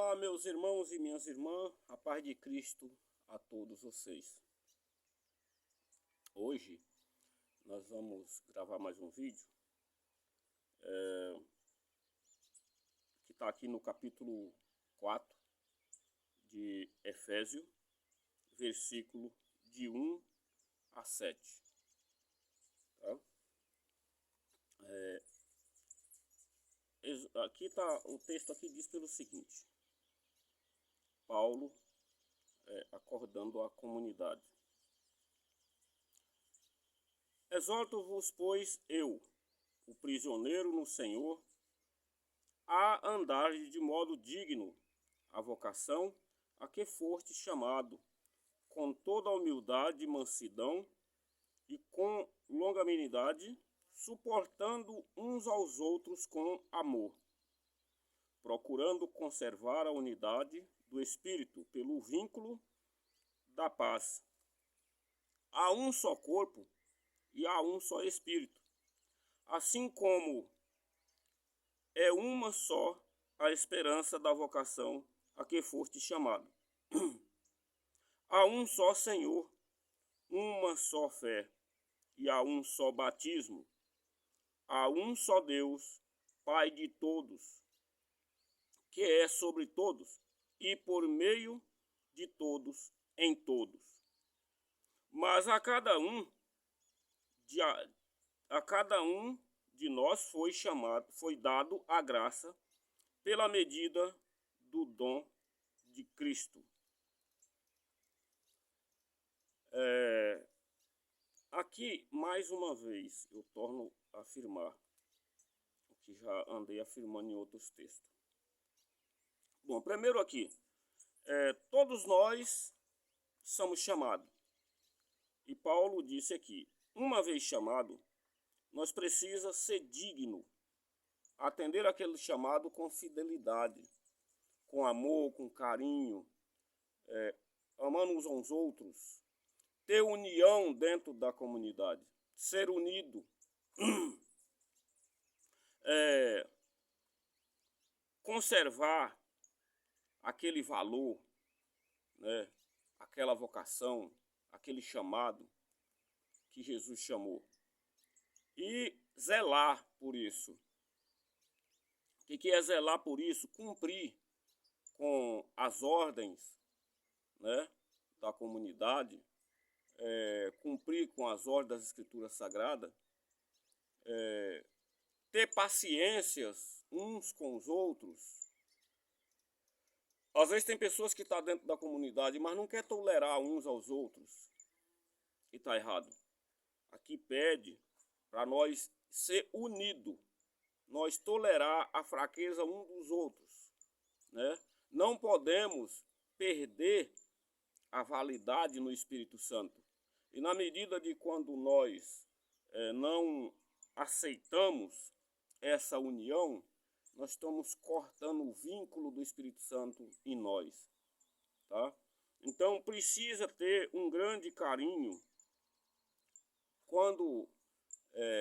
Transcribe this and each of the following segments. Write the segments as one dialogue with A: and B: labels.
A: Olá, meus irmãos e minhas irmãs, a paz de Cristo a todos vocês. Hoje nós vamos gravar mais um vídeo que está aqui no capítulo 4 de Efésios, versículo de 1 a 7. Tá? Aqui tá, o texto aqui diz pelo seguinte: Paulo acordando a comunidade. Exorto-vos, pois, eu, o prisioneiro no Senhor, a andar de modo digno a vocação a que foste chamado, com toda a humildade e mansidão e com longanimidade, suportando uns aos outros com amor, procurando conservar a unidade do Espírito pelo vínculo da paz. Há um só corpo e há um só Espírito, assim como é uma só a esperança da vocação a que foste chamado. Há um só Senhor, uma só fé, e há um só batismo. Há um só Deus, Pai de todos, que é sobre todos e por meio de todos em todos. Mas a cada um de nós foi dado a graça pela medida do dom de Cristo. Aqui, mais uma vez, eu torno a afirmar o que já andei afirmando em outros textos. Bom, primeiro aqui, todos nós somos chamados. E Paulo disse aqui, uma vez chamado, nós precisamos ser digno, atender aquele chamado com fidelidade, com amor, com carinho, amando uns aos outros, ter união dentro da comunidade, ser unido, conservar aquele valor, né, aquela vocação, aquele chamado que Jesus chamou. E zelar por isso. O que é zelar por isso? Cumprir com as ordens, né, da comunidade, cumprir com as ordens das Escrituras Sagradas, ter paciências uns com os outros. Às vezes tem pessoas que estão dentro da comunidade, mas não quer tolerar uns aos outros. E está errado. Aqui pede para nós ser unidos, nós tolerar a fraqueza um dos outros, né? Não podemos perder a validade no Espírito Santo. E na medida de quando nós não aceitamos essa união, nós estamos cortando o vínculo do Espírito Santo em nós, tá? Então precisa ter um grande carinho quando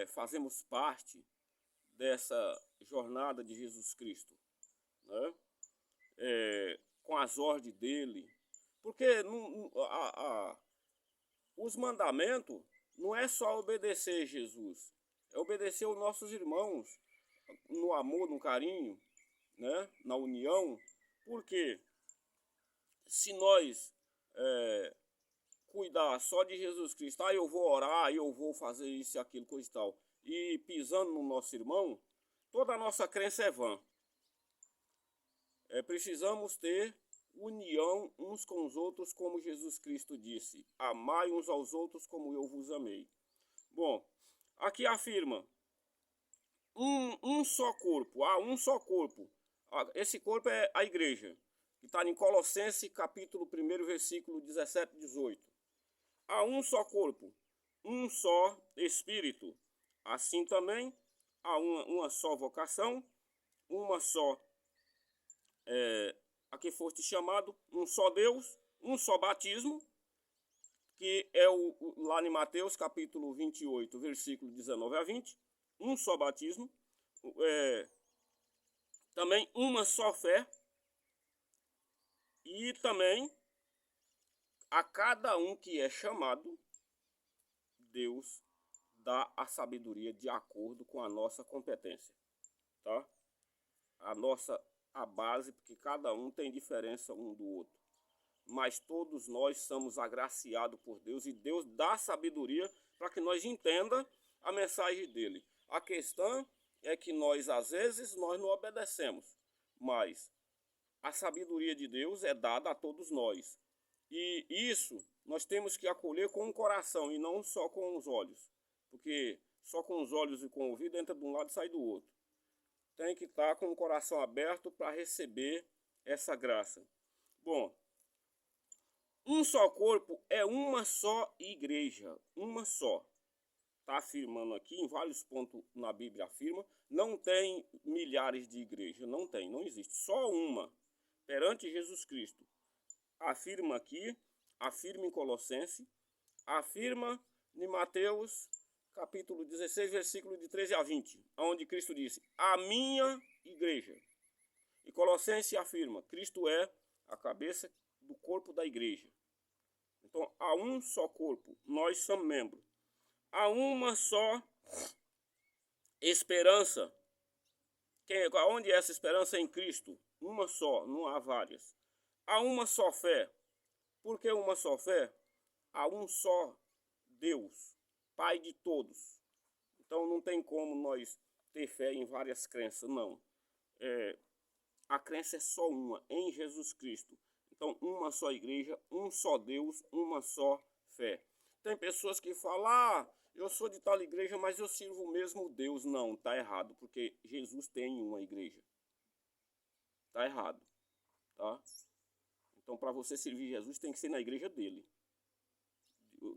A: fazemos parte dessa jornada de Jesus Cristo, né? Com as ordens dele, porque os mandamentos não é só obedecer Jesus, é obedecer aos nossos irmãos no amor, no carinho, né? Na união, porque se nós cuidar só de Jesus Cristo, eu vou orar, eu vou fazer isso e aquilo, coisa e tal, e pisando no nosso irmão, toda a nossa crença é vã. Precisamos ter união uns com os outros, como Jesus Cristo disse, amai uns aos outros como eu vos amei. Bom, aqui afirma, um só corpo, há um só corpo. Esse corpo é a igreja, que está em Colossenses capítulo 1, versículo 17 e 18. Há um só corpo, um só Espírito. Assim também há uma só vocação, uma só a que foste chamado, um só Deus, um só batismo, que é lá em Mateus capítulo 28, versículo 19 a 20, um só batismo, também uma só fé, E também a cada um que é chamado, Deus dá a sabedoria de acordo com a nossa competência, tá? A base, porque cada um tem diferença um do outro. Mas todos nós somos agraciados por Deus e Deus dá sabedoria para que nós entenda a mensagem dele. A questão é que nós, às vezes, nós não obedecemos, mas a sabedoria de Deus é dada a todos nós. E isso nós temos que acolher com o coração e não só com os olhos. Porque só com os olhos e com o ouvido entra de um lado e sai do outro. Tem que estar com o coração aberto para receber essa graça. Bom, um só corpo é uma só igreja, uma só. Está afirmando aqui, em vários pontos na Bíblia afirma, não tem milhares de igrejas, não tem, não existe, só uma, perante Jesus Cristo. Afirma aqui, afirma em Colossenses, afirma em Mateus, capítulo 16, versículo de 13 a 20, onde Cristo disse, a minha igreja. E Colossenses afirma, Cristo é a cabeça do corpo da igreja. Então, há um só corpo, nós somos membros. Há uma só esperança. Onde é essa esperança? Em Cristo. Uma só, não há várias. Há uma só fé. Por que uma só fé? Há um só Deus, Pai de todos. Então não tem como nós ter fé em várias crenças, não. A crença é só uma, em Jesus Cristo. Então, uma só igreja, um só Deus, uma só fé. Tem pessoas que falam, eu sou de tal igreja, mas eu sirvo o mesmo Deus. Não, tá errado, porque Jesus tem uma igreja. Tá errado, tá? Então, para você servir Jesus, tem que ser na igreja dele.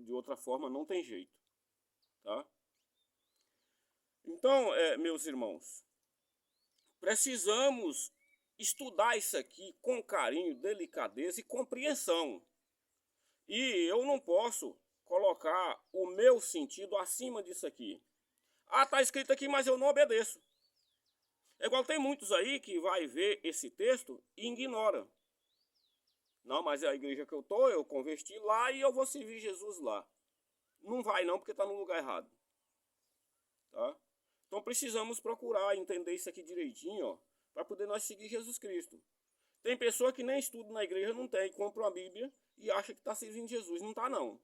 A: De outra forma, não tem jeito, tá? Então, meus irmãos, precisamos estudar isso aqui com carinho, delicadeza e compreensão. E eu não posso colocar o meu sentido acima disso aqui. Ah, tá escrito aqui, mas eu não obedeço. É igual tem muitos aí que vai ver esse texto e ignora. Não, mas é a igreja que eu converti lá e eu vou servir Jesus lá. Não vai não, porque está no lugar errado. Tá? Então precisamos procurar entender isso aqui direitinho, ó, para poder nós seguir Jesus Cristo. Tem pessoa que nem estuda na igreja, não tem, compra uma Bíblia e acha que está servindo Jesus. Não está não.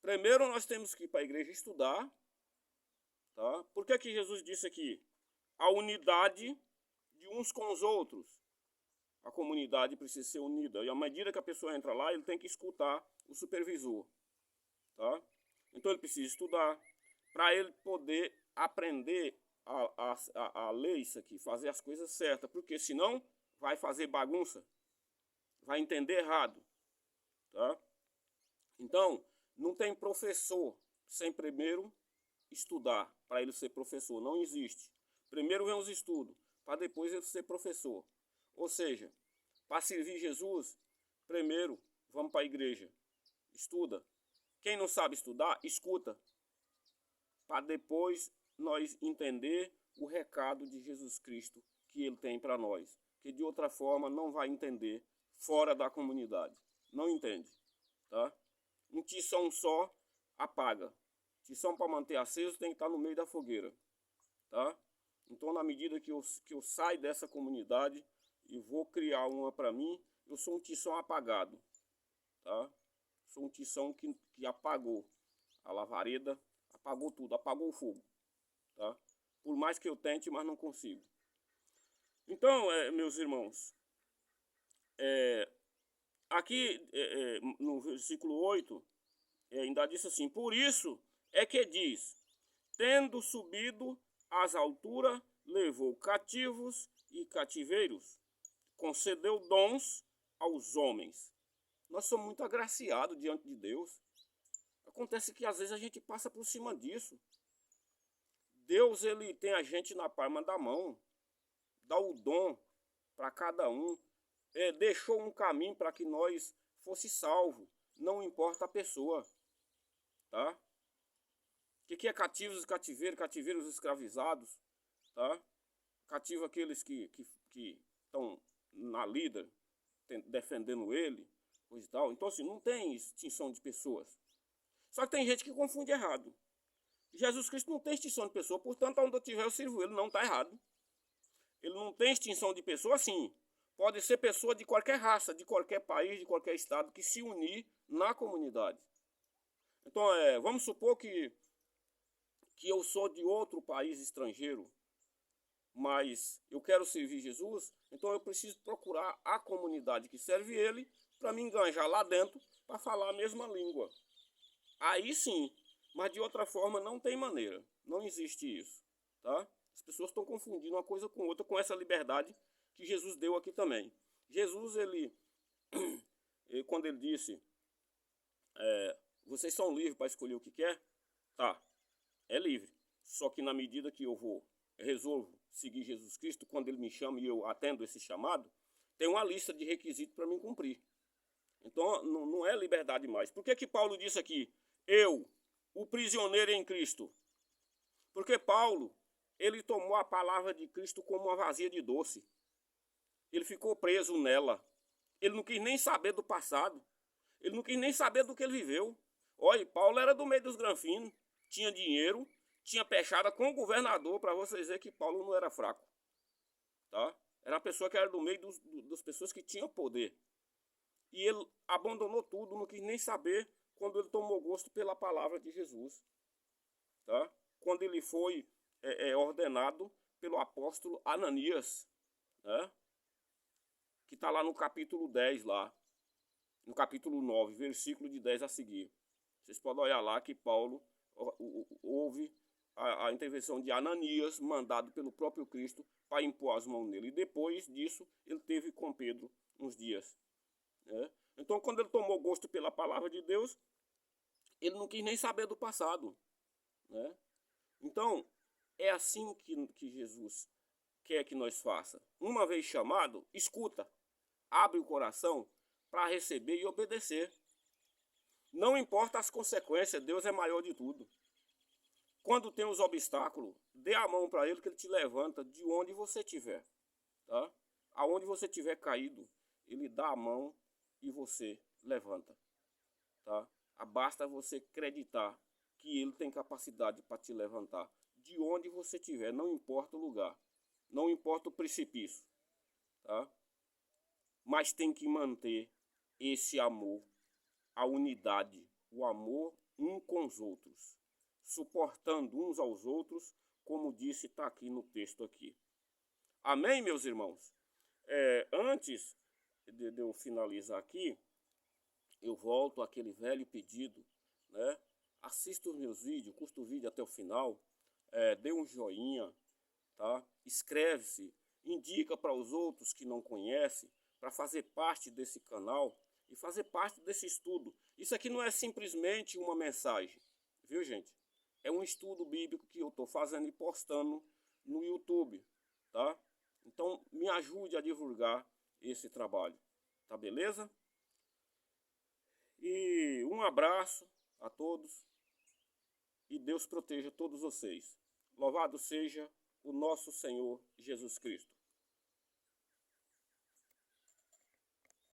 A: Primeiro nós temos que ir para a igreja estudar. Tá? Por que Jesus disse aqui? A unidade de uns com os outros. A comunidade precisa ser unida. E à medida que a pessoa entra lá, ele tem que escutar o supervisor. Tá? Então ele precisa estudar para ele poder aprender a ler isso aqui, fazer as coisas certas. Porque senão vai fazer bagunça. Vai entender errado. Tá? Então, não tem professor sem primeiro estudar para ele ser professor. Não existe. Primeiro vem os estudos, para depois ele ser professor. Ou seja, para servir Jesus, primeiro vamos para a igreja. Estuda. Quem não sabe estudar, escuta. Para depois nós entender o recado de Jesus Cristo que ele tem para nós. Que de outra forma não vai entender fora da comunidade. Não entende. Tá? Um tição só apaga. Tição para manter aceso tem que estar no meio da fogueira. Tá? Então, na medida que eu saio dessa comunidade e vou criar uma para mim, eu sou um tição apagado. Tá? Sou um tição que apagou a lavareda, apagou tudo, apagou o fogo. Tá? Por mais que eu tente, mas não consigo. Então, meus irmãos, aqui no versículo 8, ainda diz assim, por isso é que diz, tendo subido às alturas, levou cativos e cativeiros, concedeu dons aos homens. Nós somos muito agraciados diante de Deus. Acontece que às vezes a gente passa por cima disso. Deus, ele tem a gente na palma da mão, dá o dom para cada um, deixou um caminho para que nós fosse salvo, não importa a pessoa, tá? O que é cativos e cativeiros? Cativeiros escravizados, tá? Cativo aqueles que estão na lida, defendendo ele, coisa e tal. Então, assim, não tem extinção de pessoas. Só que tem gente que confunde errado. Jesus Cristo não tem extinção de pessoa, portanto, onde eu tiver, eu sirvo ele, não está errado. Ele não tem extinção de pessoa, sim. Pode ser pessoa de qualquer raça, de qualquer país, de qualquer estado, que se unir na comunidade. Então, vamos supor que eu sou de outro país estrangeiro, mas eu quero servir Jesus, então eu preciso procurar a comunidade que serve ele para me enganjar lá dentro para falar a mesma língua. Aí sim, mas de outra forma não tem maneira, não existe isso, tá? As pessoas estão confundindo uma coisa com outra com essa liberdade que Jesus deu aqui também. Jesus, ele quando ele disse, vocês são livres para escolher o que quer, tá, é livre. Só que na medida que eu resolvo seguir Jesus Cristo, quando ele me chama e eu atendo esse chamado, tem uma lista de requisitos para mim cumprir. Então não é liberdade mais. Por que Paulo disse aqui, eu, o prisioneiro em Cristo? Porque Paulo, ele tomou a palavra de Cristo como uma vazia de doce. Ele ficou preso nela. Ele não quis nem saber do passado. Ele não quis nem saber do que ele viveu. Olha, Paulo era do meio dos granfinos, tinha dinheiro, tinha pechada com o governador, para vocês verem que Paulo não era fraco. Tá? Era uma pessoa que era do meio das pessoas que tinham poder. E ele abandonou tudo, não quis nem saber quando ele tomou gosto pela palavra de Jesus. Tá? Quando ele foi ordenado pelo apóstolo Ananias, né? Que está lá no capítulo 10, lá, no capítulo 9, versículo de 10 a seguir. Vocês podem olhar lá que Paulo houve a intervenção de Ananias, mandado pelo próprio Cristo, para impor as mãos nele. E depois disso, ele teve com Pedro uns dias. Né? Então, quando ele tomou gosto pela palavra de Deus, ele não quis nem saber do passado. Né? Então, é assim que Jesus quer que nós faça. Uma vez chamado, escuta, abre o coração para receber e obedecer. Não importa as consequências, Deus é maior de tudo. Quando tem os obstáculos, dê a mão para ele que ele te levanta de onde você estiver. Tá? Aonde você estiver caído, ele dá a mão e você levanta. Tá? Basta você acreditar que ele tem capacidade para te levantar. De onde você estiver, não importa o lugar. Não importa o precipício. Tá? Mas tem que manter esse amor, a unidade, o amor um com os outros, suportando uns aos outros, como disse, está aqui no texto aqui. Amém, meus irmãos? Antes de eu finalizar aqui, eu volto àquele velho pedido, né? Assista os meus vídeos, curta o vídeo até o final, dê um joinha, tá? Inscreve-se, indica para os outros que não conhecem, para fazer parte desse canal e fazer parte desse estudo. Isso aqui não é simplesmente uma mensagem, viu, gente? É um estudo bíblico que eu estou fazendo e postando no YouTube, tá? Então, me ajude a divulgar esse trabalho, tá beleza? E um abraço a todos e Deus proteja todos vocês. Louvado seja o nosso Senhor Jesus Cristo.